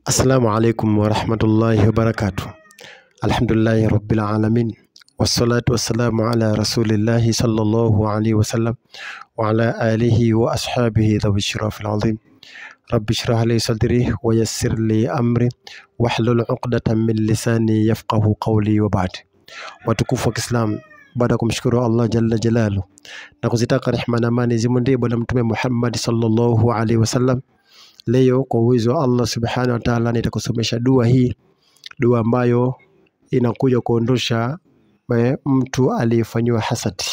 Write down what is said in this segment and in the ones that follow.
Assalamu alaikum wa rahmatullahi wa barakatuh. Alhamdulillahi rabbil alamin. Wassalatu wassalamu ala rasulillahi sallallahu alaihi wasallam wa ala alihi wa ashabihi dhawi shirafil azim. Rabbi shrah li sadri wa yassir li amri wahlul uqdatan min lisani yafqahu qawli wa ba'd. Watukufu wa Kiislam, baada kumshukuru Allah jalla jalalu na kuzitaka rehema na amani zimwendee bwana mtume Muhammad sallallahu alaihi wasallam. Leo kwa uwezo wa Allah subhanahu wa ta'ala nitakusomesha dua hii, dua ambayo inakuja kuondosha mtu aliyefanywa hasadi.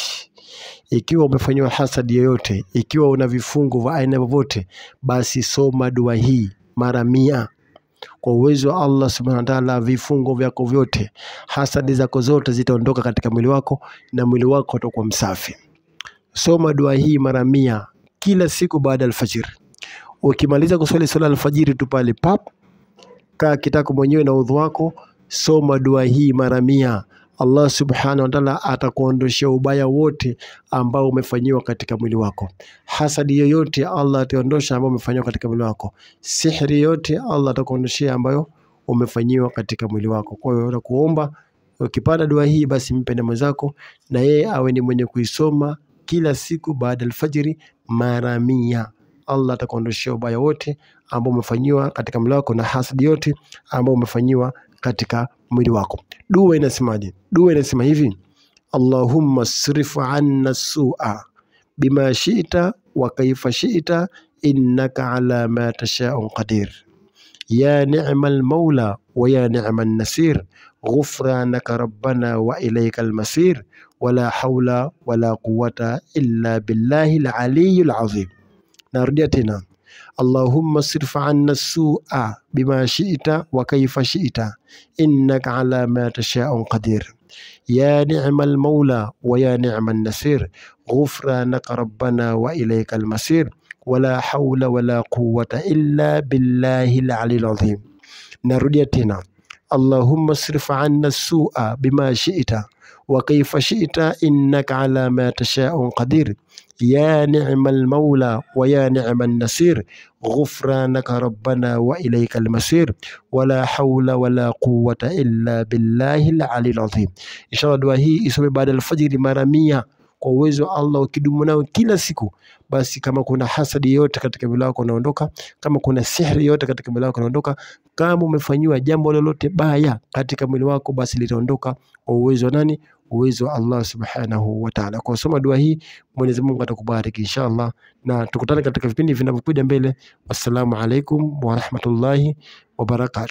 Ikiwa umefanywa hasadi yoyote, ikiwa una vifungo vya aina yoyote, basi soma dua hii mara 100. Kwa uwezo wa Allah subhanahu wa ta'ala, vifungo vyako vyote, hasadi zako zote zitaondoka katika mwili wako na mwili wako utakuwa msafi. Soma dua hii mara 100 kila siku baada alfajiri. Ukimaliza kuswali swala alfajiri tu pale kaa kitako mwenyewe na udhu wako, soma dua hii mara 100. Allah subhanahu wa ta'ala atakuondoshia ubaya wote ambao umefanyiwa katika mwili wako. Hasadi yoyote Allah ataondosha ambao umefanyiwa katika mwili wako. Sihiri yote Allah atakuondoshia ambayo umefanyiwa katika mwili wako. Kwa hiyo nakuomba ukipata dua hii basi mpende mwenzako na yeye awe ni mwenye kuisoma kila siku baada alfajiri mara 100. Allah atakuondoshia ubaya wote ambao umefanyiwa katika mwili wako na hasadi yote ambao umefanyiwa katika mwili wako. Dua inasemaje? Dua inasema hivi: Allahumma srif anna su'a bima shi'ta wa kayfa shi'ta innaka ala ma tasha'u qadir. Ya ni'mal mawla wa ya ni'man nasir. Ghufranaka rabbana wa ilaykal masir. Wala hawla wala quwwata illa billahil aliyyil azim. Narudia tena. Allahumma sirf anna su'a bima shi'ta wa kayfa shi'ta innaka ala ma tasha'u qadir. Ya ni'mal mawla wa ya ni'man nasir. Ghufranaka rabbana wa ilaykal masir. Wala hawla wala quwwata illa billahil aliyyil azim. Narudia tena. Allahumma sirf anna su'a bima shi'ta wa kayfa shi'ta innaka ala ma tasha'u qadir. Ya ni'mal mawla wa ya ni'man nasir. Ghufranaka rabbana wa ilaykal masir. Wala hawla wala quwwata illa billahil aliyyil azim. Inshallah dua hii isome baada alfajiri mara 100 kwa uwezo wa Allah. Ukidumu nao kila siku, basi kama kuna hasadi yote katika mwili wako unaondoka, kama kuna sihiri yote katika mwili wako unaondoka, kama umefanywa jambo lolote baya katika mwili wako basi litaondoka kwa uwezo wa nani? Uwezo wa Allah subhanahu wa ta'ala. Kwa soma dua hii, Mwenyezi Mungu atakubariki inshallah, na tukutane katika vipindi vinavyokuja mbele. Wassalamu alaikum wa rahmatullahi wa barakatuh.